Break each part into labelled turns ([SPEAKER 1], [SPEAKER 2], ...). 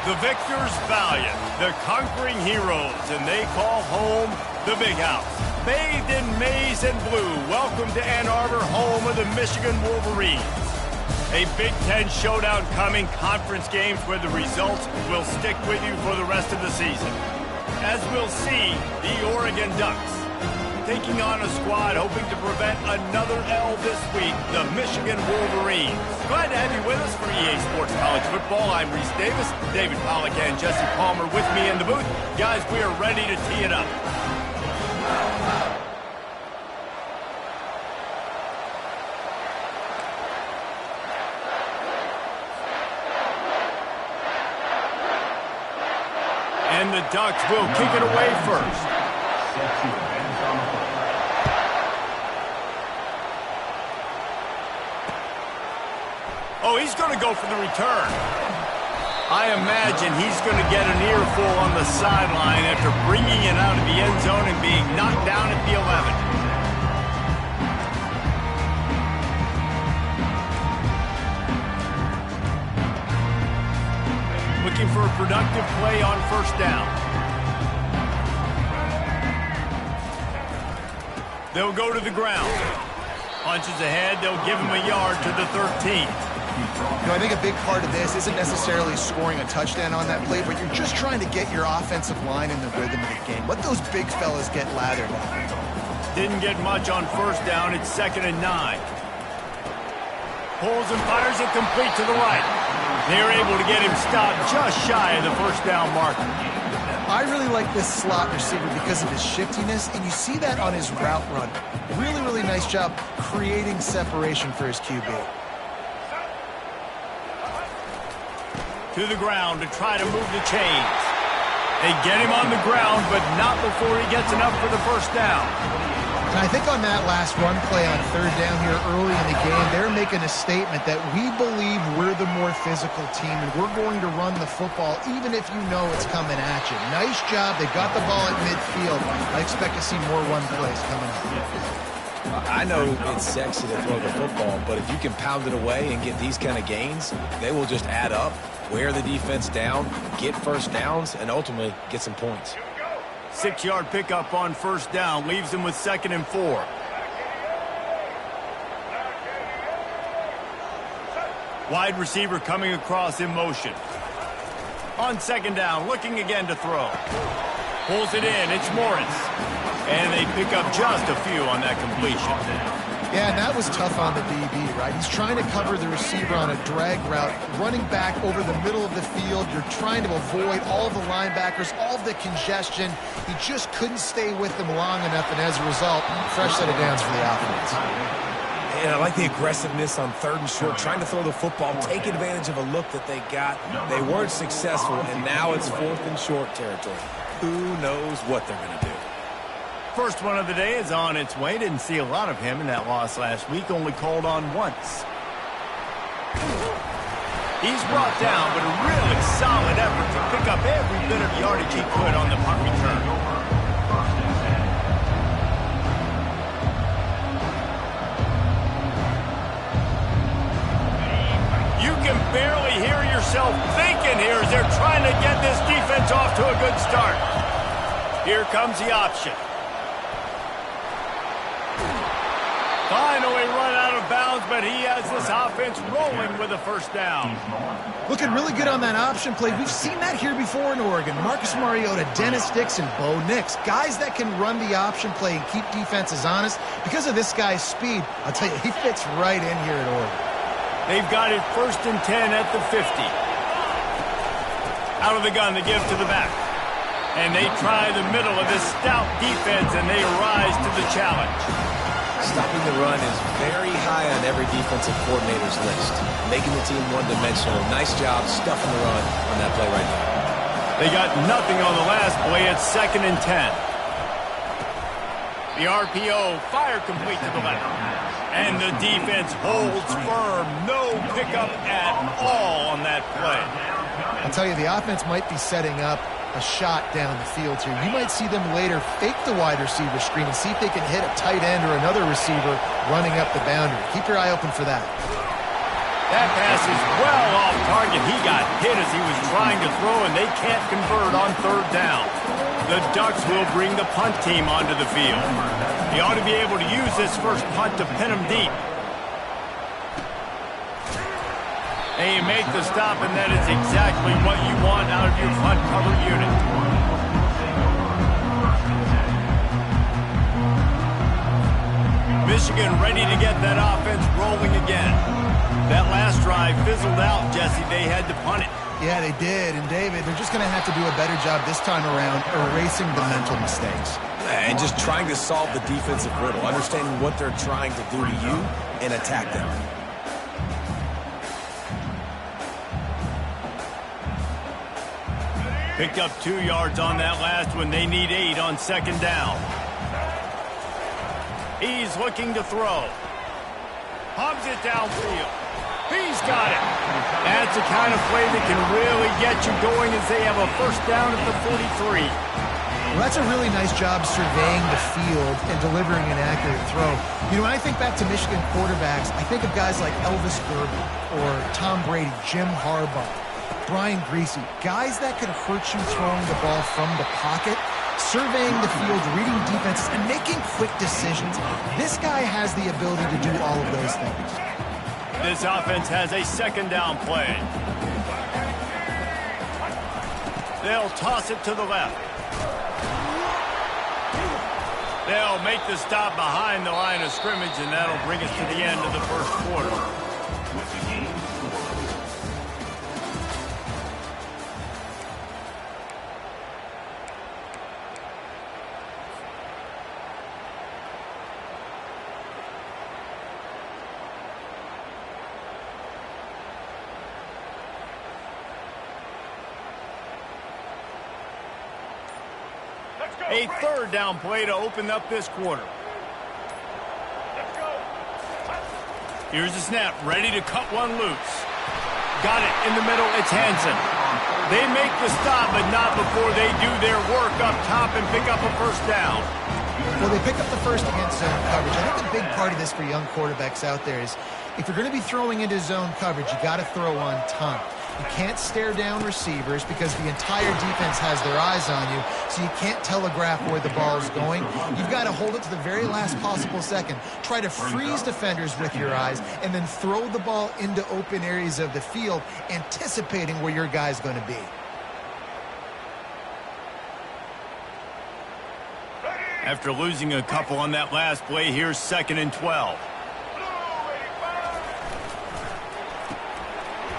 [SPEAKER 1] The victors valiant, the conquering heroes, and they call home the Big House. Bathed in maize and blue, welcome to Ann Arbor, home of the Michigan Wolverines. A Big Ten showdown coming, conference games where the results will stick with you for the rest of the season. As we'll see, the Oregon Ducks taking on a squad hoping to prevent another L this week, the Michigan Wolverines. Glad to have you with us for EA Sports College Football. I'm Reese Davis, David Pollack and Jesse Palmer with me in the booth. Guys, we are ready to tee it up. And the Ducks will kick it away first. Oh, he's going to go for the return. I imagine he's going to get an earful on the sideline after bringing it out of the end zone and being knocked down at the 11. Looking for a productive play on first down. They'll go to the ground. Punches ahead, they'll give him a yard to the 13.
[SPEAKER 2] You know, I think a big part of this isn't necessarily scoring a touchdown on that play, but you're just trying to get your offensive line in the rhythm of the game. Let those big fellas get lathered up.
[SPEAKER 1] Didn't get much on first down. It's 2nd and 9. Pulls and fires it complete to the right. They're able to get him stopped just shy of the first down marker.
[SPEAKER 2] I really like this slot receiver because of his shiftiness, and you see that on his route run. Really, really nice job creating separation for his QB.
[SPEAKER 1] To the ground to try to move the chains. They get him on the ground, but not before he gets enough for the first down.
[SPEAKER 2] And I think on that last run play on third down here early in the game, they're making a statement that we believe we're the more physical team, and we're going to run the football even if you know it's coming at you. Nice job. They got the ball at midfield. I expect to see more run plays coming up.
[SPEAKER 3] I know it's sexy to throw the football, but if you can pound it away and get these kind of gains, they will just add up, wear the defense down, get first downs, and ultimately get some points.
[SPEAKER 1] 6-yard pickup on first down leaves them with 2nd and 4. Wide receiver coming across in motion. On 2nd down, looking again to throw. Pulls it in, it's Morris. And they pick up just a few on that completion.
[SPEAKER 2] Yeah, and that was tough on the DB, right? He's trying to cover the receiver on a drag route, running back over the middle of the field. You're trying to avoid all of the linebackers, all of the congestion. He just couldn't stay with them long enough, and as a result, fresh set of downs for the offense.
[SPEAKER 3] And I like the aggressiveness on 3rd and short, trying to throw the football, take advantage of a look that they got. They weren't successful, and now it's 4th and short territory. Who knows what they're going to do?
[SPEAKER 1] First one of the day is on its way. Didn't see a lot of him in that loss last week. Only called on once. He's brought down, but a really solid effort to pick up every bit of yardage he could on the punt return. You can barely hear yourself thinking here as they're trying to get this defense off to a good start. Here comes the option. Finally run out of bounds, but he has this offense rolling with a first down.
[SPEAKER 2] Looking really good on that option play. We've seen that here before in Oregon. Marcus Mariota, Dennis Dixon, Bo Nix. Guys that can run the option play and keep defenses honest. Because of this guy's speed, I'll tell you, he fits right in here at Oregon.
[SPEAKER 1] They've got it 1st and 10 at the 50. Out of the gun, they give to the back. And they try the middle of this stout defense, and they rise to the challenge.
[SPEAKER 3] Stopping the run is very high on every defensive coordinator's list. Making the team one-dimensional. Nice job stuffing the run on that play right there.
[SPEAKER 1] They got nothing on the last play. It's 2nd and 10. The RPO, fire complete to the left. And the defense holds firm. No pickup at all on that play.
[SPEAKER 2] I'll tell you, the offense might be setting up a shot down the field here. You might see them later fake the wide receiver screen and see if they can hit a tight end or another receiver running up the boundary. Keep your eye open for that.
[SPEAKER 1] That pass is well off target. He got hit as he was trying to throw, and they can't convert on third down. The Ducks will bring the punt team onto the field. He ought to be able to use this first punt to pin him deep. And you make the stop, and that is exactly what you want out of your punt cover unit. Michigan ready to get that offense rolling again. That last drive fizzled out, Jesse. They had to punt it.
[SPEAKER 2] Yeah, they did. And, David, they're just going to have to do a better job this time around erasing the mental mistakes.
[SPEAKER 3] And just trying to solve the defensive riddle, understanding what they're trying to do to you and attack them.
[SPEAKER 1] Picked up 2 yards on that last one. They need 8 on second down. He's looking to throw. Hubs it downfield. He's got it. That's the kind of play that can really get you going as they have a first down at the 43.
[SPEAKER 2] Well, that's a really nice job surveying the field and delivering an accurate throw. You know, when I think back to Michigan quarterbacks, I think of guys like Elvis Gerber or Tom Brady, Jim Harbaugh, Brian Griese, guys that could hurt you throwing the ball from the pocket, surveying the field, reading defenses, and making quick decisions. This guy has the ability to do all of those things.
[SPEAKER 1] This offense has a second down play. They'll toss it to the left. They'll make the stop behind the line of scrimmage, and that'll bring us to the end of the first quarter. A third down play to open up this quarter. Here's the snap, ready to cut one loose. Got it in the middle, it's Hansen. They make the stop, but not before they do their work up top and pick up a first down.
[SPEAKER 2] Well, they pick up the first against zone coverage. I think a big part of this for young quarterbacks out there is if you're going to be throwing into zone coverage, you got to throw on time. You can't stare down receivers because the entire defense has their eyes on you, so you can't telegraph where the ball is going. You've got to hold it to the very last possible second. Try to freeze defenders with your eyes, and then throw the ball into open areas of the field, anticipating where your guy's going to be.
[SPEAKER 1] After losing a couple on that last play, here's 2nd and 12.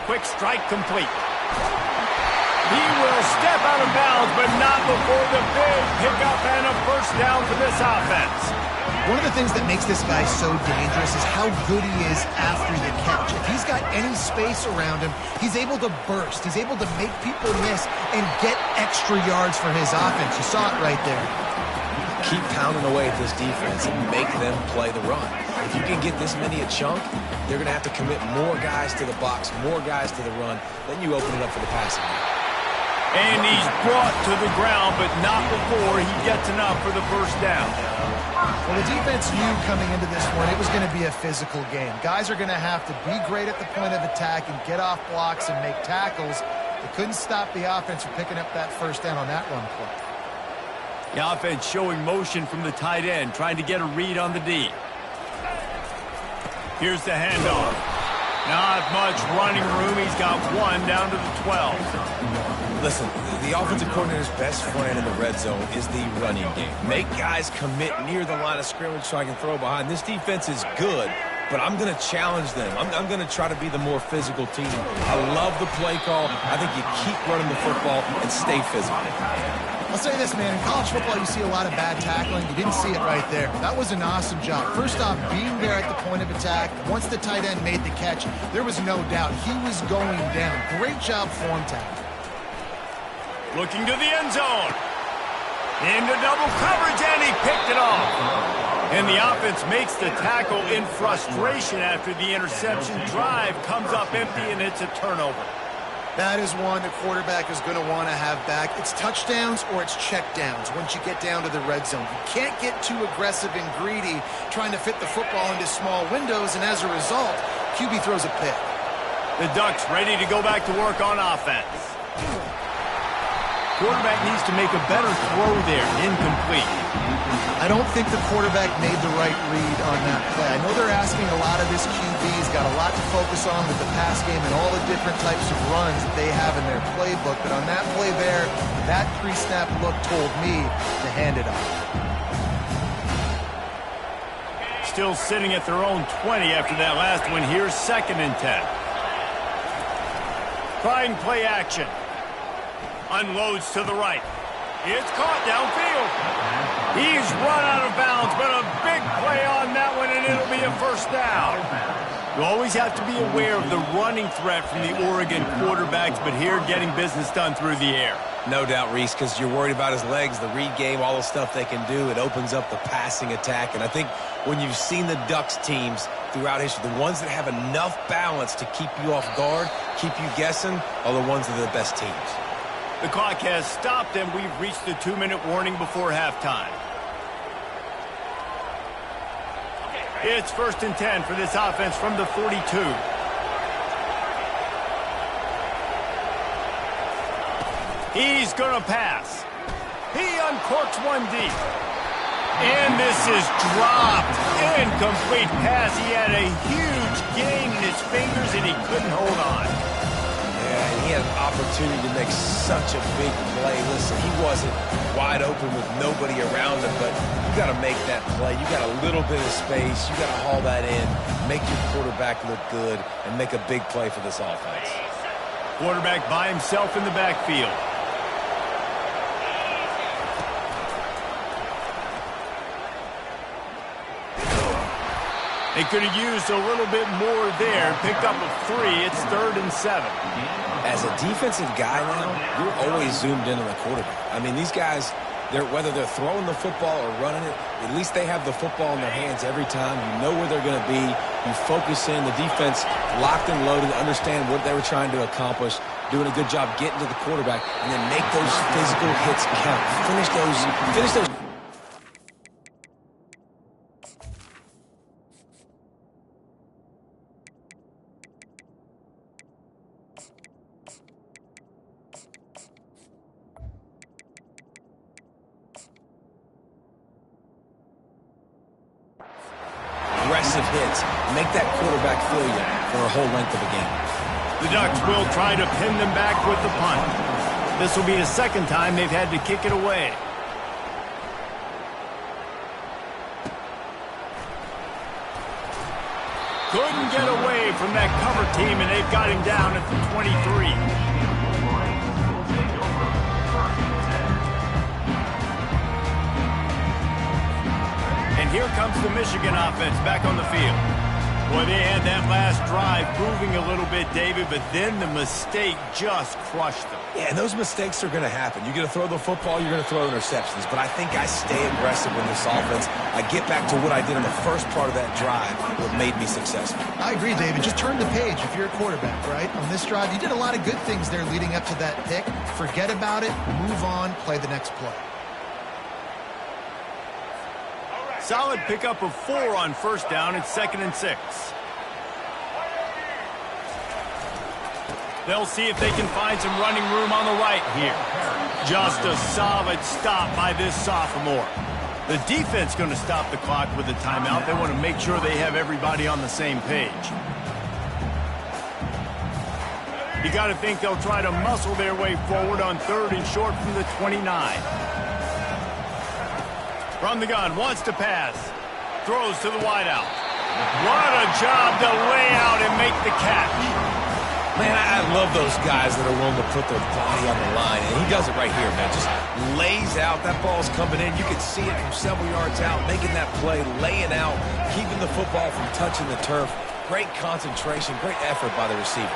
[SPEAKER 1] Quick strike complete. He will step out of bounds, but not before the big pickup and a first down for this offense.
[SPEAKER 2] One of the things that makes this guy so dangerous is how good he is after the catch. If he's got any space around him, he's able to burst. He's able to make people miss and get extra yards for his offense. You saw it right there.
[SPEAKER 3] Keep pounding away at this defense and make them play the run. If you can get this many a chunk, they're going to have to commit more guys to the box, more guys to the run. Then you open it up for the passing game.
[SPEAKER 1] And he's brought to the ground, but not before he gets enough for the first down.
[SPEAKER 2] Well, the defense knew coming into this one it was going to be a physical game. Guys are going to have to be great at the point of attack and get off blocks and make tackles. They couldn't stop the offense from picking up that first down on that run play.
[SPEAKER 1] The offense showing motion from the tight end, trying to get a read on the D. Here's the handoff. Not much running room. He's got one down to the 12.
[SPEAKER 3] Listen, the offensive coordinator's best friend in the red zone is the running game. Make guys commit near the line of scrimmage so I can throw behind. This defense is good, but I'm going to challenge them. I'm going to try to be the more physical team. I love the play call. I think you keep running the football and stay physical.
[SPEAKER 2] I'll say this, man. In college football, you see a lot of bad tackling. You didn't see it right there. That was an awesome job. First off, being there at the point of attack. Once the tight end made the catch, there was no doubt he was going down. Great job form tackle.
[SPEAKER 1] Looking to the end zone. Into double coverage, and he picked it off. And the offense makes the tackle in frustration after the interception. Drive comes up empty, and it's a turnover.
[SPEAKER 2] That is one the quarterback is going to want to have back. It's touchdowns or it's checkdowns once you get down to the red zone. You can't get too aggressive and greedy trying to fit the football into small windows, and as a result, QB throws a pick.
[SPEAKER 1] The Ducks ready to go back to work on offense. Quarterback needs to make a better throw there. Incomplete.
[SPEAKER 2] I don't think the quarterback made the right read on that play. I know they're asking a lot of this QB. He's got a lot to focus on with the pass game and all the different types of runs that they have in their playbook. But on that play there, that pre-snap look told me to hand it off.
[SPEAKER 1] Still sitting at their own 20 after that last one. Here's 2nd and 10. Trying play action. Unloads to the right. It's caught downfield. He's run out of bounds, but a big play on that one, and it'll be a first down. You always have to be aware of the running threat from the Oregon quarterbacks, but here getting business done through the air.
[SPEAKER 3] No doubt, Reese, because you're worried about his legs, the read game, all the stuff they can do. It opens up the passing attack, and I think when you've seen the Ducks teams throughout history, the ones that have enough balance to keep you off guard, keep you guessing, are the ones that are the best teams.
[SPEAKER 1] The clock has stopped, and we've reached the 2-minute warning before halftime. It's 1st and 10 for this offense from the 42. He's going to pass. He uncorks one deep. And this is dropped. Incomplete pass. He had a huge gain in his fingers, and he couldn't hold on.
[SPEAKER 3] He had an opportunity to make such a big play. Listen, he wasn't wide open with nobody around him, but you got to make that play. You got a little bit of space. You got to haul that in, make your quarterback look good, and make a big play for this offense.
[SPEAKER 1] Quarterback by himself in the backfield. They could have used a little bit more there. Picked up a 3. It's 3rd and 7.
[SPEAKER 3] As a defensive guy now, you're always zoomed in on the quarterback. I mean, these guys, whether they're throwing the football or running it, at least they have the football in their hands every time. You know where they're going to be. You focus in. The defense locked and loaded, understand what they were trying to accomplish, doing a good job getting to the quarterback, and then make those physical hits count. Finish those. Aggressive hits. Make that quarterback feel you for a whole length of a game.
[SPEAKER 1] The Ducks will try to pin them back with the punt. This will be the 2nd time they've had to kick it away. Couldn't get away from that cover team, and they've got him down at the 23. And here comes the Michigan offense back on the field. Boy, they had that last drive moving a little bit, David, but then the mistake just crushed them.
[SPEAKER 3] Yeah, and those mistakes are going to happen. You're going to throw the football, you're going to throw interceptions. But I think I stay aggressive in this offense. I get back to what I did in the first part of that drive, what made me successful.
[SPEAKER 2] I agree, David. Just turn the page if you're a quarterback, right? On this drive, you did a lot of good things there leading up to that pick. Forget about it, move on, play the next play.
[SPEAKER 1] Solid pickup of 4 on 1st down. It's 2nd and 6. They'll see if they can find some running room on the right here. Just a solid stop by this sophomore. The defense going to stop the clock with a timeout. They want to make sure they have everybody on the same page. You got to think they'll try to muscle their way forward on 3rd and short from the 29. From the gun, wants to pass. Throws to the wideout. What a job to lay out and make the catch.
[SPEAKER 3] Man, I love those guys that are willing to put their body on the line. And he does it right here, man. Just lays out. That ball's coming in. You can see it from several yards out, making that play, laying out, keeping the football from touching the turf. Great concentration, great effort by the receiver.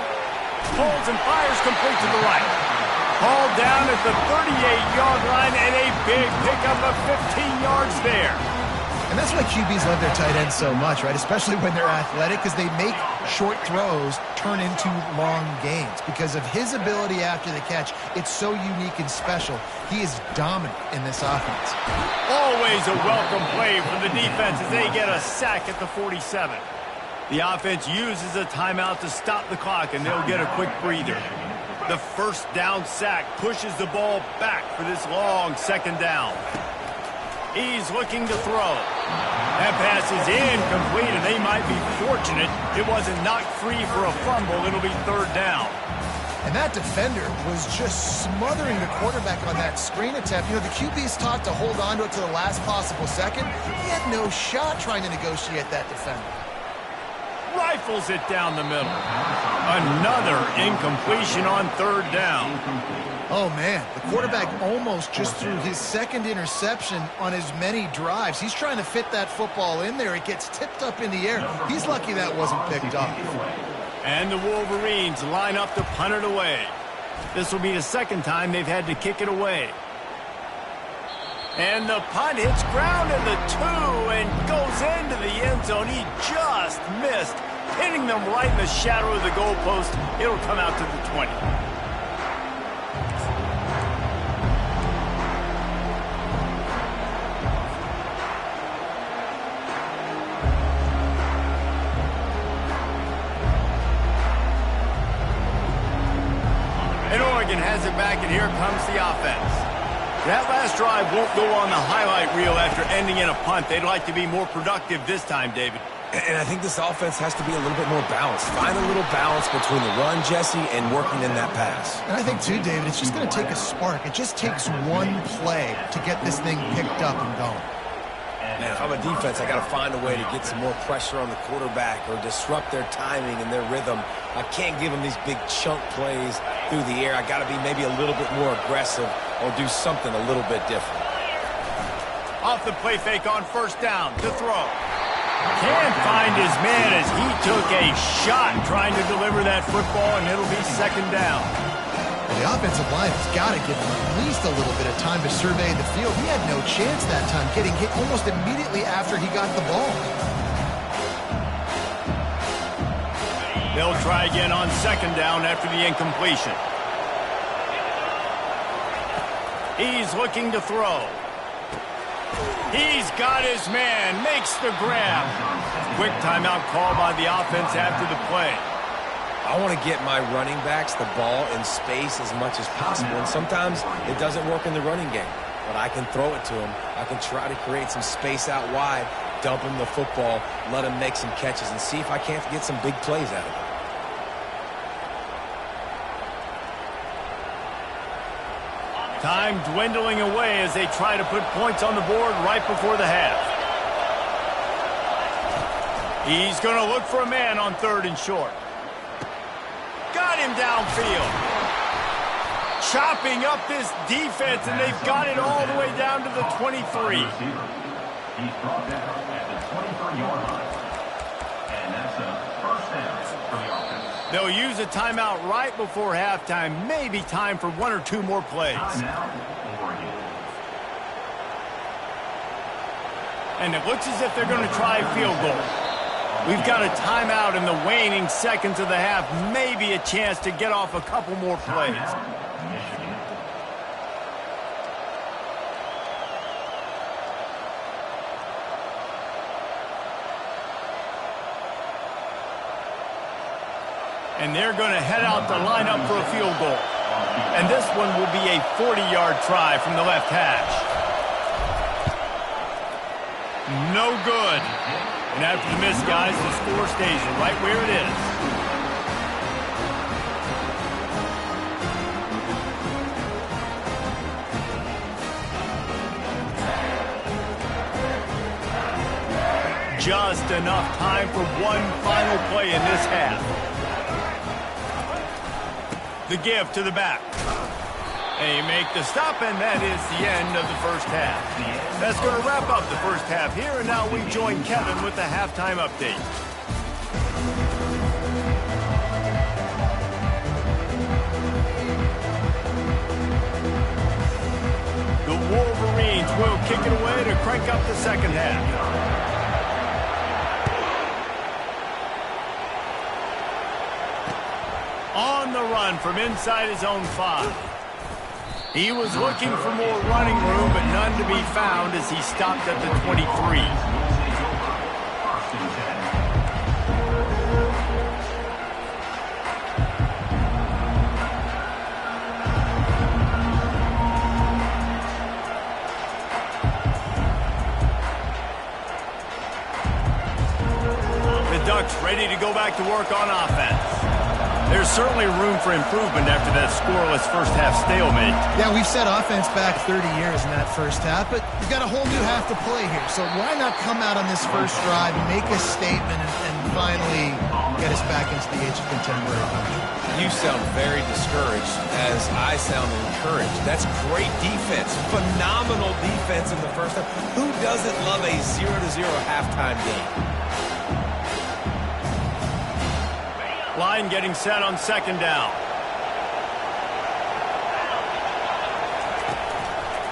[SPEAKER 1] Pulls and fires complete to the right. Hauled down at the 38-yard line, and a big pickup of 15 yards there.
[SPEAKER 2] And that's why QBs love their tight ends so much, right? Especially when they're athletic, because they make short throws turn into long gains. Because of his ability after the catch, it's so unique and special. He is dominant in this offense.
[SPEAKER 1] Always a welcome play for the defense as they get a sack at the 47. The offense uses a timeout to stop the clock, and they'll get a quick breather. The first down sack pushes the ball back for this long second down. He's looking to throw. That pass is incomplete, and they might be fortunate it wasn't knocked free for a fumble. It'll be third down.
[SPEAKER 2] And that defender was just smothering the quarterback on that screen attempt. You know, the QB's taught to hold on to it to the last possible second. He had no shot trying to negotiate that defender.
[SPEAKER 1] Rifles it down the middle. Another incompletion on third down.
[SPEAKER 2] Oh, man, the quarterback almost just threw his second interception on as many drives. He's trying to fit that football in there. It gets tipped up in the air. He's lucky that wasn't picked up.
[SPEAKER 1] And the Wolverines line up to punt it away. This will be the second time they've had to kick it away. And the punt hits ground in the 2 and goes into the end zone. He just missed, hitting them right in the shadow of the goalpost. It'll come out to the 20. And Oregon has it back, and here comes the offense. That last drive won't go on the highlight reel after ending in a punt. They'd like to be more productive this time, David.
[SPEAKER 3] And I think this offense has to be a little bit more balanced. Find a little balance between the run, Jesse, and working in that pass.
[SPEAKER 2] And I think, too, David, it's just going to take a spark. It just takes one play to get this thing picked up and going.
[SPEAKER 3] Man, if I'm a defense, I got to find a way to get some more pressure on the quarterback or disrupt their timing and their rhythm. I can't give them these big chunk plays through the air. I got to be maybe a little bit more aggressive or do something a little bit different.
[SPEAKER 1] Off the play fake on first down to throw. Can't find his man as he took a shot trying to deliver that football, and it'll be second down.
[SPEAKER 2] The offensive line has got to give him at least a little bit of time to survey the field. He had no chance that time, getting hit almost immediately after he got the ball.
[SPEAKER 1] They'll try again on second down after the incompletion. He's looking to throw. He's got his man, makes the grab. Quick timeout call by the offense after the play.
[SPEAKER 3] I want to get my running backs the ball in space as much as possible, and sometimes it doesn't work in the running game. But I can throw it to them. I can try to create some space out wide, dump him the football, let him make some catches, and see if I can't get some big plays out of it.
[SPEAKER 1] Time dwindling away as they try to put points on the board right before the half. He's going to look for a man on third and short. Got him downfield. Chopping up this defense, and they've got it all the way down to the 23.
[SPEAKER 4] He's brought down at the 23-yard line. And that's a first down for the offense.
[SPEAKER 1] They'll use a timeout right before halftime. Maybe time for one or two more plays. And it looks as if they're going to try a field goal. We've got a timeout in the waning seconds of the half. Maybe a chance to get off a couple more plays. And they're going to head out to line up for a field goal. And this one will be a 40-yard try from the left hash. No good. And after the miss, guys, the score stays right where it is. Just enough time for one final play in this half. The give to the back. They make the stop, and that is the end of the first half. That's going to wrap up the first half here, and now we join Kevin with the halftime update. The Wolverines will kick it away to crank up the second half. On the run from inside his own 5. He was looking for more running room, but none to be found as he stopped at the 23. back to work on offense. There's certainly room for improvement after that scoreless first-half stalemate.
[SPEAKER 2] Yeah, we've set offense back 30 years in that first half, but we've got a whole new half to play here. So why not come out on this first drive, make a statement, and finally get us back into the age of contemporary culture?
[SPEAKER 3] You sound very discouraged as I sound encouraged. That's great defense. Phenomenal defense in the first half. Who doesn't love a 0-0 halftime game?
[SPEAKER 1] Line getting set on second down.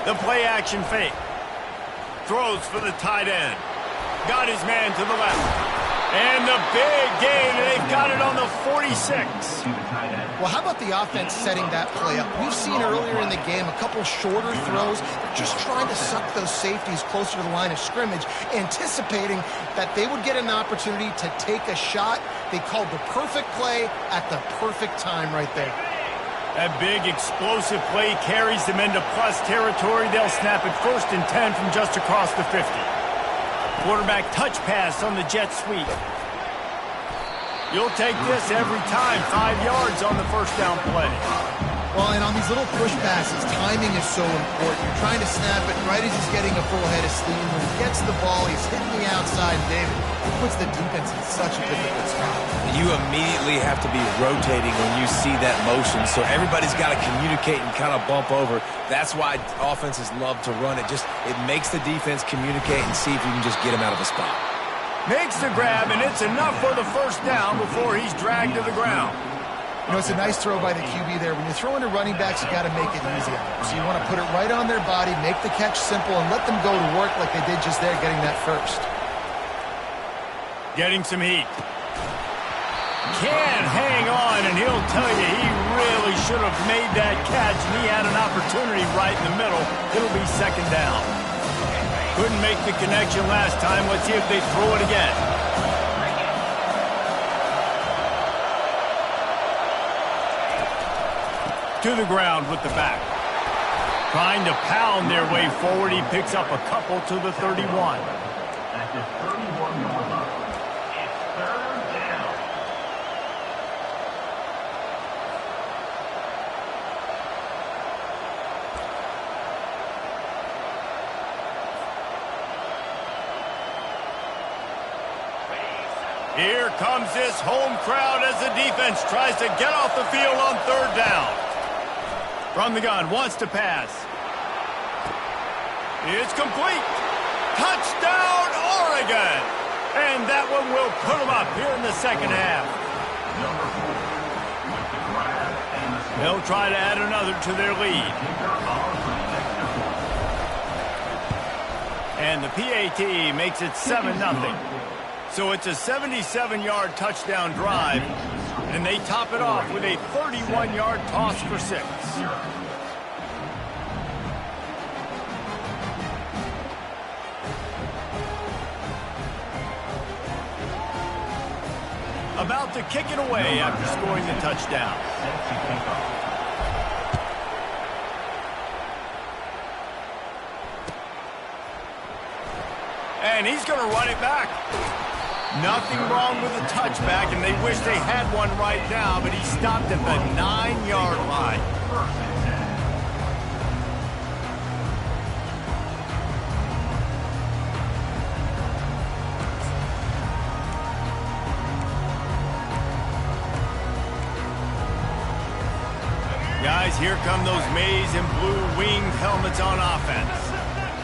[SPEAKER 1] The play action fake. Throws for the tight end. Got his man to the left. And the big gain, and they've got it on the 46.
[SPEAKER 2] Well, how about the offense setting that play up? We've seen earlier in the game a couple shorter throws. They're just trying to suck those safeties closer to the line of scrimmage, anticipating that they would get an opportunity to take a shot. They called the perfect play at the perfect time right there.
[SPEAKER 1] That big explosive play carries them into plus territory. They'll snap it 1st and 10 from just across the 50. Quarterback touch pass on the jet sweep. You'll take this every time. 5 yards on the first down play.
[SPEAKER 2] Well, and on these little push passes, timing is so important. You're trying to snap it right as he's getting a full head of steam. When he gets the ball, he's hitting the outside, and David, it puts the defense in such a difficult spot.
[SPEAKER 3] You immediately have to be rotating when you see that motion, so everybody's got to communicate and kind of bump over. That's why offenses love to run it. It makes the defense communicate and see if you can just get him out of a spot.
[SPEAKER 1] Makes the grab, and it's enough for the first down before he's dragged to the ground.
[SPEAKER 2] You know, it's a nice throw by the QB there. When you're throwing to running backs, you got to make it easy on them. So you want to put it right on their body, make the catch simple, and let them go to work like they did just there, getting that first.
[SPEAKER 1] Getting some heat. Can't hang on, and he'll tell you he really should have made that catch, and he had an opportunity right in the middle. It'll be second down. Couldn't make the connection last time. Let's see if they throw it again. To the ground with the back. Trying to pound their way forward. He picks up a couple to the 31.
[SPEAKER 4] At the 31-yard line, it's 3rd down.
[SPEAKER 1] Here comes this home crowd as the defense tries to get off the field on 3rd down. From the gun, wants to pass. It's complete. Touchdown, Oregon. And that one will put them up here in the second half. They'll try to add another to their lead. And the PAT makes it 7-0. So it's a 77-yard touchdown drive, and they top it off with a 31-yard toss for 6. About to kick it away after scoring the touchdown. And he's going to run it back. Nothing wrong with the touchback, and they wish they had one right now, but he stopped at the 9-yard line. Guys, here come those maize and blue winged helmets on offense.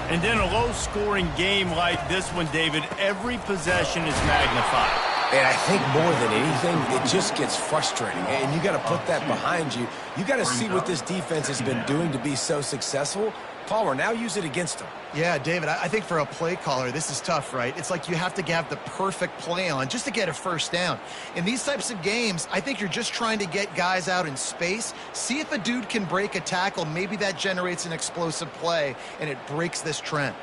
[SPEAKER 1] And in a low-scoring game like this one, David, every possession is magnified.
[SPEAKER 3] And I think more than anything, it just gets frustrating. And you got to put that behind you. You got to see what this defense has been doing to be so successful. Palmer, now use it against them.
[SPEAKER 2] Yeah, David, I think for a play caller, this is tough, right? It's like you have to have the perfect play on just to get a first down. In these types of games, I think you're just trying to get guys out in space, see if a dude can break a tackle. Maybe that generates an explosive play, and it breaks this trend.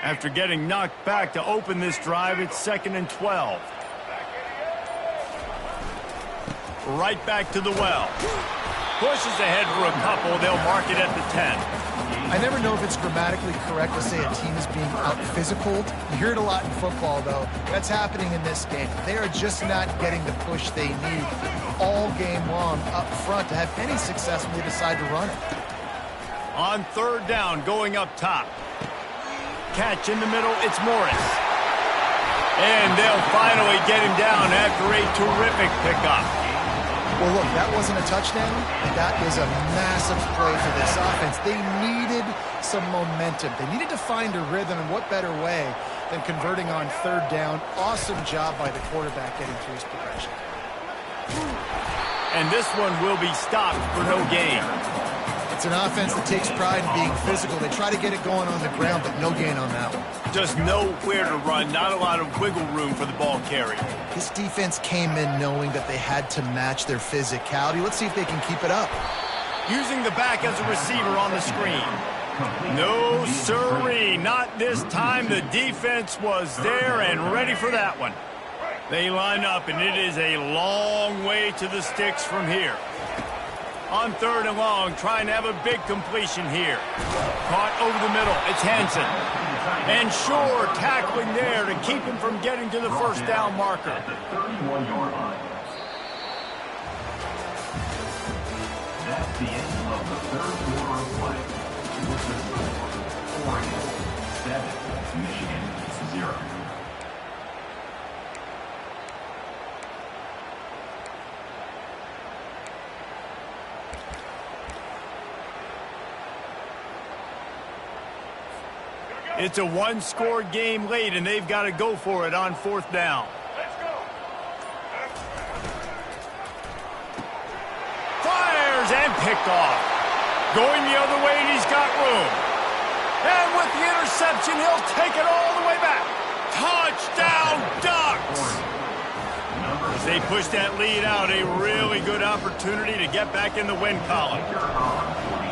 [SPEAKER 1] After getting knocked back to open this drive, it's 2nd and 12. Right back to the well. Pushes ahead for a couple. They'll mark it at the 10.
[SPEAKER 2] I never know if it's grammatically correct to say a team is being out-physicaled. You hear it a lot in football, though. That's happening in this game. They are just not getting the push they need all game long up front to have any success when they decide to run it.
[SPEAKER 1] On third down, going up top. Catch in the middle, it's Morris. And they'll finally get him down after a terrific pickup.
[SPEAKER 2] Well, look, that wasn't a touchdown, but that was a massive play for this offense. They needed some momentum. They needed to find a rhythm, and what better way than converting on third down. Awesome job by the quarterback getting through his progression.
[SPEAKER 1] And this one will be stopped for no gain.
[SPEAKER 2] It's an offense that takes pride in being physical. They try to get it going on the ground, but no gain on that one.
[SPEAKER 1] Just nowhere to run, not a lot of wiggle room for the ball carrier.
[SPEAKER 2] This defense came in knowing that they had to match their physicality. Let's see if they can keep it up.
[SPEAKER 1] Using the back as a receiver on the screen. No sirree, not this time. The defense was there and ready for that one. They line up, and it is a long way to the sticks from here. On third and long, trying to have a big completion here. Caught over the middle. It's Hansen. And Shore tackling there to keep him from getting to the first down marker.
[SPEAKER 4] At the 31-yard line. That's the end of the third quarter of play. With the score, Oregon 7, Michigan 0.
[SPEAKER 1] It's a one-score game late, and they've got to go for it on fourth down. Fires and picked off. Going the other way, and he's got room. And with the interception, he'll take it all the way back. Touchdown, Ducks! As they push that lead out, a really good opportunity to get back in the win column.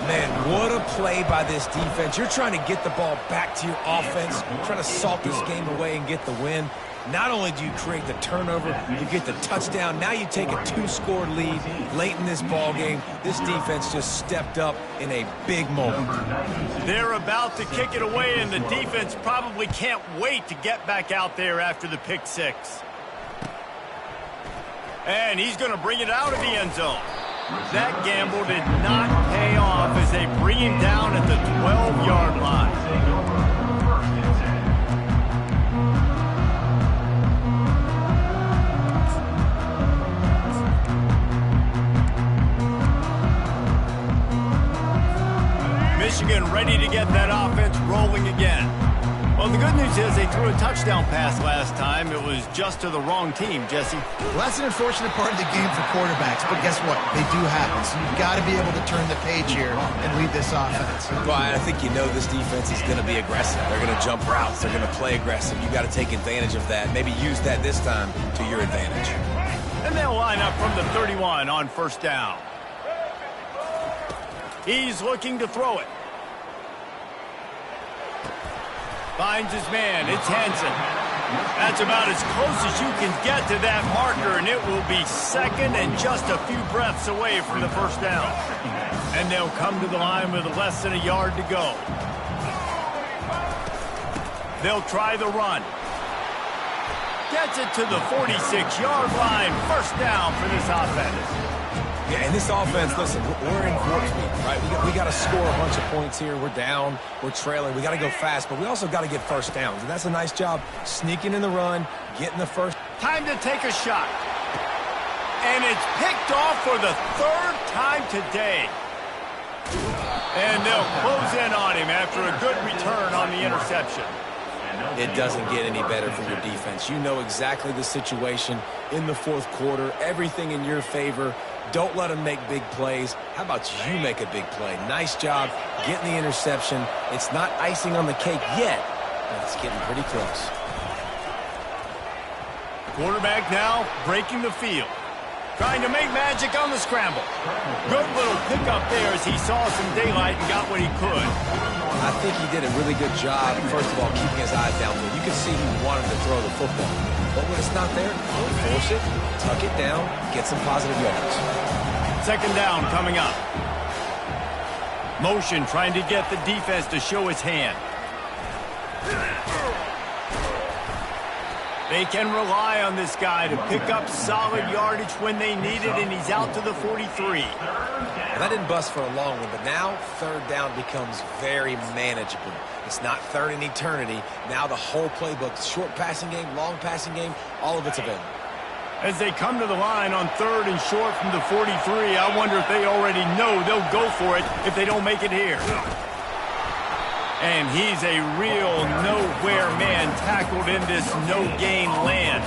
[SPEAKER 3] Man, what a play by this defense. You're trying to get the ball back to your offense, trying to salt this game away and get the win. Not only do you create the turnover, you get the touchdown. Now you take a 2-score lead late in this ball game. This defense just stepped up in a big moment.
[SPEAKER 1] They're about to kick it away, and the defense probably can't wait to get back out there after the pick six. And he's going to bring it out of the end zone. That gamble did not pay off as they bring him down at the 12-yard line. Michigan ready to get that offense rolling again. Well, the good news is they threw a touchdown pass last time. It was just to the wrong team, Jesse.
[SPEAKER 2] Well, that's an unfortunate part of the game for quarterbacks, but guess what? They do happen, so you've got to be able to turn the page here and lead this offense.
[SPEAKER 3] Well, I think you know this defense is going to be aggressive. They're going to jump routes. They're going to play aggressive. You've got to take advantage of that. Maybe use that this time to your advantage.
[SPEAKER 1] And they'll line up from the 31 on first down. He's looking to throw it. Finds his man. It's Hansen. That's about as close as you can get to that marker, and it will be second and just a few breaths away from the first down. And they'll come to the line with less than a yard to go. They'll try the run. Gets it to the 46-yard line. First down for this offense.
[SPEAKER 3] Yeah, and this offense, listen, we're in warp speed, right? We got to score a bunch of points here. We're down. We're trailing. We got to go fast, but we also got to get first downs. And that's a nice job sneaking in the run, getting the first.
[SPEAKER 1] Time to take a shot. And it's picked off for the third time today. And they'll close in on him after a good return on the interception.
[SPEAKER 3] It doesn't get any better for your defense. You know exactly the situation in the fourth quarter. Everything in your favor. Don't let them make big plays. How about you make a big play? Nice job getting the interception. It's not icing on the cake yet, but it's getting pretty close.
[SPEAKER 1] Quarterback now breaking the field. Trying to make magic on the scramble. Good little pickup there as he saw some daylight and got what he could.
[SPEAKER 3] I think he did a really good job, first of all, keeping his eyes downfield. You can see he wanted to throw the football. But when it's not there, don't force it, tuck it down, get some positive yards.
[SPEAKER 1] Second down coming up. Motion trying to get the defense to show his hand. They can rely on this guy to pick up solid yardage when they need it, and he's out to the 43.
[SPEAKER 3] Well, that didn't bust for a long one, but now third down becomes very manageable. It's not third in eternity. Now the whole playbook, short passing game, long passing game, all of it's available.
[SPEAKER 1] As they come to the line on third and short from the 43, I wonder if they already know they'll go for it if they don't make it here. And he's a real nowhere man tackled in this no-gain land.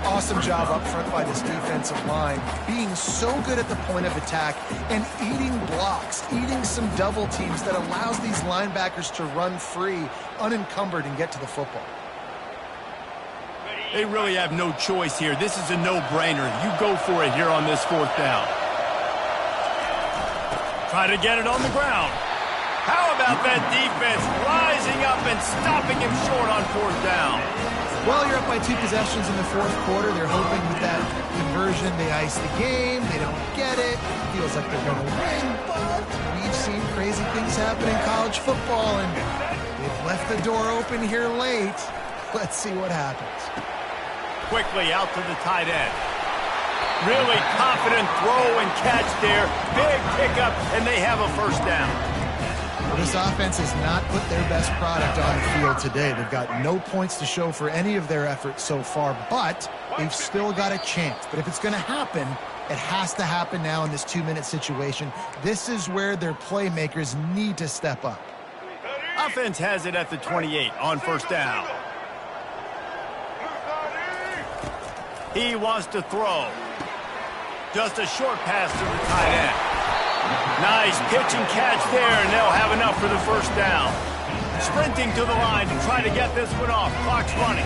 [SPEAKER 2] Awesome job up front by this defensive line, being so good at the point of attack and eating blocks, eating some double teams that allows these linebackers to run free, unencumbered, and get to the football.
[SPEAKER 1] They really have no choice here. This is a no-brainer. You go for it here on this fourth down. Try to get it on the ground. How about that defense rising up and stopping him short on fourth down?
[SPEAKER 2] Well, you're up by 2 possessions in the fourth quarter. They're hoping with that conversion they ice the game. They don't get it. Feels like they're going to win, but we've seen crazy things happen in college football, and they've left the door open here late. Let's see what happens.
[SPEAKER 1] Quickly out to the tight end. Really confident throw and catch there. Big pickup, and they have a first down.
[SPEAKER 2] This offense has not put their best product on the field today. They've got no points to show for any of their efforts so far, but they've still got a chance. But if it's going to happen, it has to happen now in this 2-minute situation. This is where their playmakers need to step up.
[SPEAKER 1] Offense has it at the 28 on first down. He wants to throw. Just a short pass to the tight end. Nice pitch and catch there, and they'll have enough for the first down. Sprinting to the line to try to get this one off. Clock's running.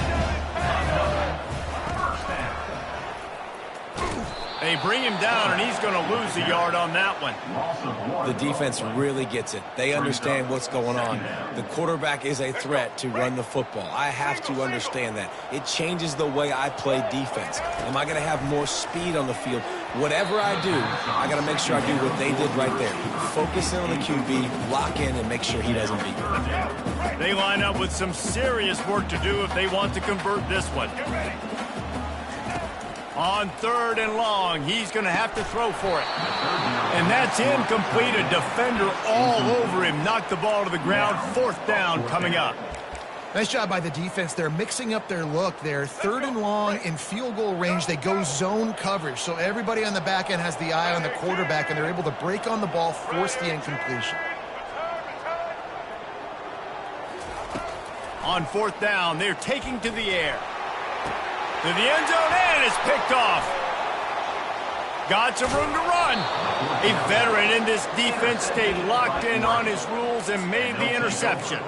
[SPEAKER 1] They bring him down, and he's going to lose a yard on that one.
[SPEAKER 3] The defense really gets it. They understand what's going on. The quarterback is a threat to run the football. I have to understand that. It changes the way I play defense. Am I going to have more speed on the field? Whatever I do, I got to make sure I do what they did right there. Focus in on the QB, lock in, and make sure he doesn't beat me.
[SPEAKER 1] They line up with some serious work to do if they want to convert this one. On third and long, he's going to have to throw for it. And that's incomplete. A defender all over him. Knocked the ball to the ground. Fourth down coming up.
[SPEAKER 2] Nice job by the defense. They're mixing up their look there. Third and long in field goal range. They go zone coverage. So everybody on the back end has the eye on the quarterback, and they're able to break on the ball, force the incompletion.
[SPEAKER 1] On fourth down, they're taking to the air. To the end zone, and it's picked off. Got some room to run. A veteran in this defense stayed locked in on his rules and made the interception.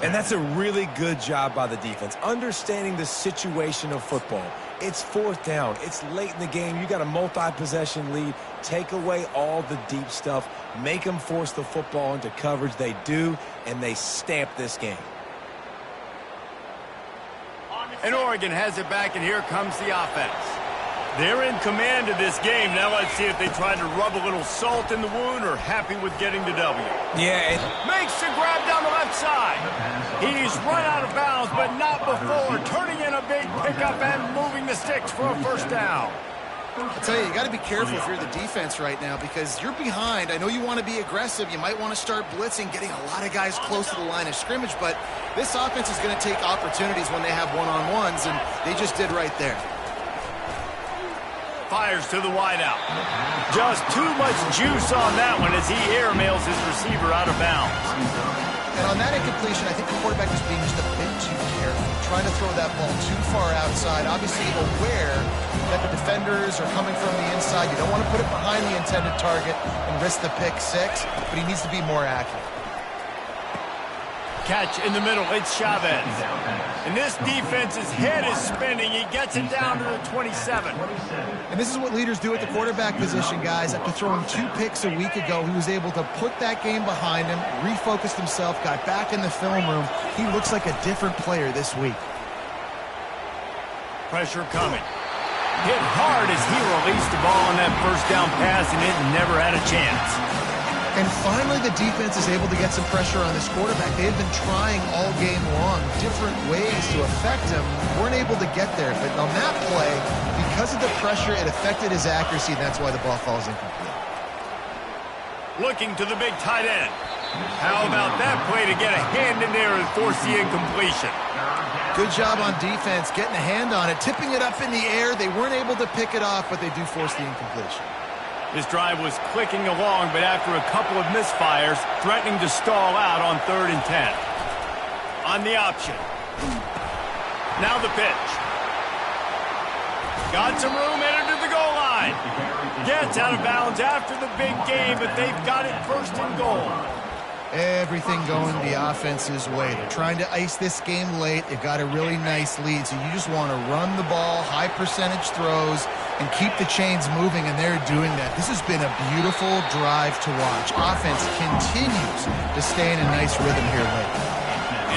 [SPEAKER 3] And that's a really good job by the defense, understanding the situation of football. It's fourth down. It's late in the game. You got a multi-possession lead. Take away all the deep stuff. Make them force the football into coverage. They do, and they stamp this game.
[SPEAKER 1] And Oregon has it back, and here comes the offense. They're in command of this game. Now let's see if they try to rub a little salt in the wound or happy with getting the W.
[SPEAKER 3] Yeah.
[SPEAKER 1] Makes the grab down the left side. He's run out of bounds, but not before. Turning in a big pickup and moving the sticks for a first down.
[SPEAKER 2] I'll tell you got to be careful if you're the defense right now because you're behind. I know you want to be aggressive. You might want to start blitzing, getting a lot of guys close to the line of scrimmage, but this offense is going to take opportunities when they have one-on-ones, and they just did right there.
[SPEAKER 1] Fires to the wideout. Just too much juice on that one as he airmails his receiver out of bounds.
[SPEAKER 2] And on that incompletion, I think the quarterback was being just a bit too careful, trying to throw that ball too far outside, obviously aware that the defenders are coming from the inside. You don't want to put it behind the intended target and risk the pick six, but he needs to be more accurate.
[SPEAKER 1] Catch in the middle, it's Chavez. And this defense's head is spinning. He gets it down to the 27.
[SPEAKER 2] And this is what leaders do at the quarterback position, guys. After throwing 2 picks a week ago, he was able to put that game behind him, refocused himself, got back in the film room. He looks like a different player this week.
[SPEAKER 1] Pressure coming. Hit hard as he released the ball on that first down pass, and it never had a chance.
[SPEAKER 2] And finally, the defense is able to get some pressure on this quarterback. They had been trying all game long different ways to affect him. Weren't able to get there. But on that play, because of the pressure, it affected his accuracy, and that's why the ball falls incomplete.
[SPEAKER 1] Looking to the big tight end. How about that play to get a hand in there and force the incompletion?
[SPEAKER 2] Good job on defense, getting a hand on it, tipping it up in the air. They weren't able to pick it off, but they do force the incompletion.
[SPEAKER 1] This drive was clicking along, but after a couple of misfires, threatening to stall out on 3rd and 10. On the option. Now the pitch. Got some room, entered to the goal line. Gets out of bounds after the big game, but they've got it 1st and goal.
[SPEAKER 2] Everything going the offense's way. They're trying to ice this game late. They've got a really nice lead, so you just want to run the ball, high percentage throws, and keep the chains moving, and they're doing that. This has been a beautiful drive to watch. Offense continues to stay in a nice rhythm here late.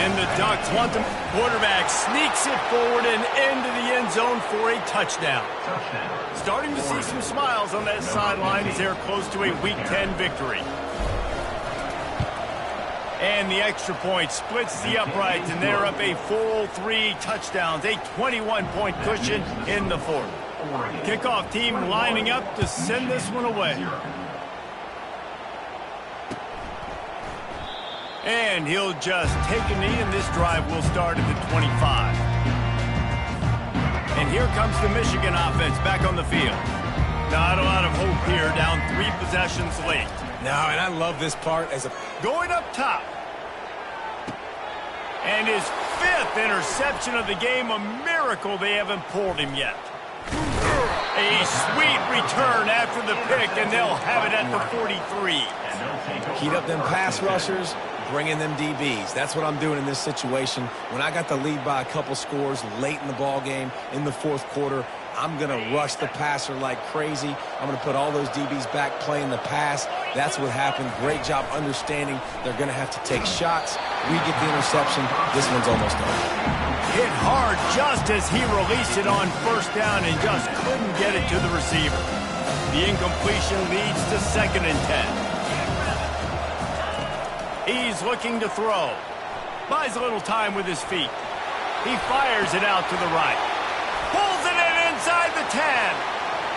[SPEAKER 1] And the Ducks want the quarterback, sneaks it forward and into the end zone for a touchdown. Starting to see some smiles on that sideline as they're close to a Week 10 victory. And the extra point splits the uprights, and they're up a full 3 touchdowns, a 21-point cushion in the 4th. Kickoff team lining up to send this one away. And he'll just take a knee, and this drive will start at the 25. And here comes the Michigan offense back on the field. Not a lot of hope here, down 3 possessions late.
[SPEAKER 3] No, and I love this part as a...
[SPEAKER 1] Going up top. And his 5th interception of the game, a miracle they haven't pulled him yet. A sweet return after the pick, and they'll have it at the 43.
[SPEAKER 3] Heat up them pass rushers, bring in them DBs. That's what I'm doing in this situation. When I got the lead by a couple scores late in the ball game in the 4th quarter, I'm going to rush the passer like crazy. I'm going to put all those DBs back playing the pass. That's what happened. Great job understanding they're going to have to take shots. We get the interception. This one's almost over.
[SPEAKER 1] Hit hard just as he released it on 1st down and just couldn't get it to the receiver. The incompletion leads to 2nd and 10. He's looking to throw. Buys a little time with his feet. He fires it out to the right. Pulls it in inside the 10.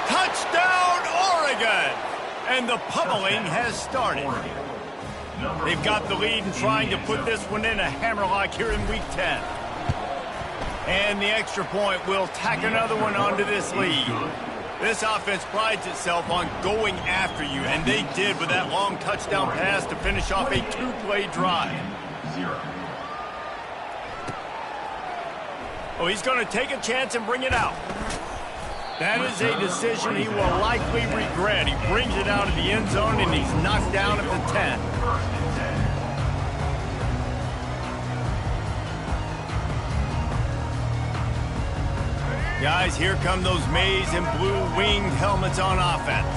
[SPEAKER 1] Touchdown, Oregon! And the pummeling has started. They've got the lead and trying to put this one in a hammerlock here in Week 10. And the extra point will tack another one onto this lead. This offense prides itself on going after you, and they did with that long touchdown pass to finish off a 2-play drive. Oh, he's going to take a chance and bring it out. That is a decision he will likely regret. He brings it out of the end zone, and he's knocked down at the 10. Guys, here come those maize and blue winged helmets on offense.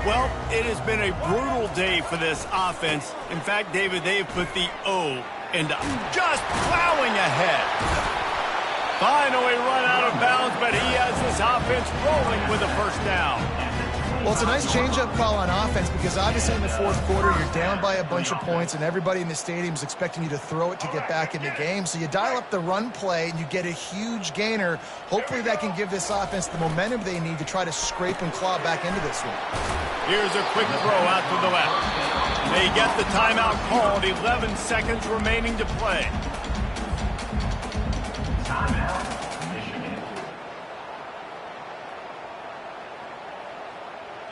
[SPEAKER 1] Well, it has been a brutal day for this offense. In fact, David, they have put the O into just plowing ahead. Finally run out of bounds, but he has this offense rolling with a 1st down.
[SPEAKER 2] Well, it's a nice change-up call on offense because obviously in the 4th quarter, you're down by a bunch of points and everybody in the stadium is expecting you to throw it to get back in the game. So you dial up the run play and you get a huge gainer. Hopefully that can give this offense the momentum they need to try to scrape and claw back into this one.
[SPEAKER 1] Here's a quick throw out to the left. They get the timeout called, 11 seconds remaining to play.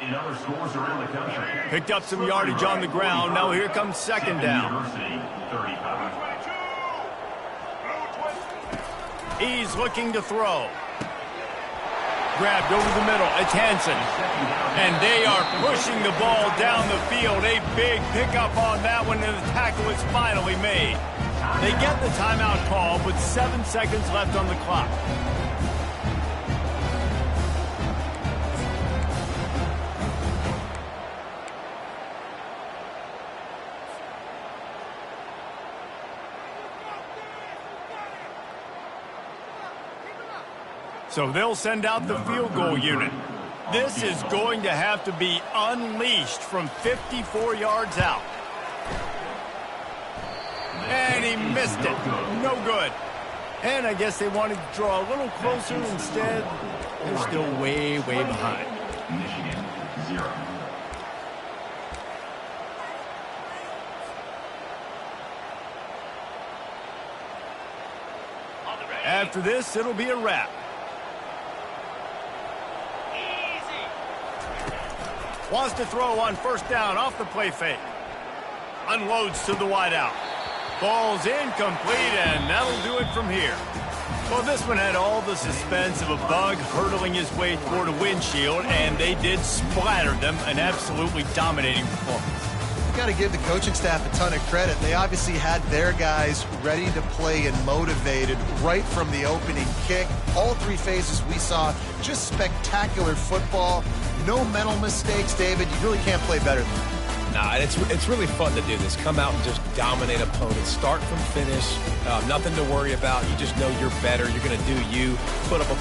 [SPEAKER 4] In other schools around the country,
[SPEAKER 1] picked up some yardage on the ground. Now here comes 2nd down. He's looking to throw. Grabbed over the middle. It's Hansen. And they are pushing the ball down the field. A big pickup on that one, and the tackle is finally made. They get the timeout call with 7 seconds left on the clock. So they'll send out the field goal unit. This is going to have to be unleashed from 54 yards out. And he missed it. No good. And I guess they wanted to draw a little closer. Instead, they're still way, way behind.
[SPEAKER 4] Michigan, 0.
[SPEAKER 1] After this, it'll be a wrap. Wants to throw on first down off the play fake. Unloads to the wideout. Ball's incomplete, and that'll do it from here. Well, this one had all the suspense of a bug hurtling his way toward a windshield, and they did splatter them. An absolutely dominating performance.
[SPEAKER 2] Got to give the coaching staff a ton of credit. They obviously had their guys ready to play and motivated right from the opening kick. All three phases we saw, just spectacular football. No mental mistakes, David. You really can't play better than that.
[SPEAKER 3] Nah, it's really fun to do this. Come out and just dominate opponents. Start from finish. Nothing to worry about. You just know you're better. You're going to do you. Put up a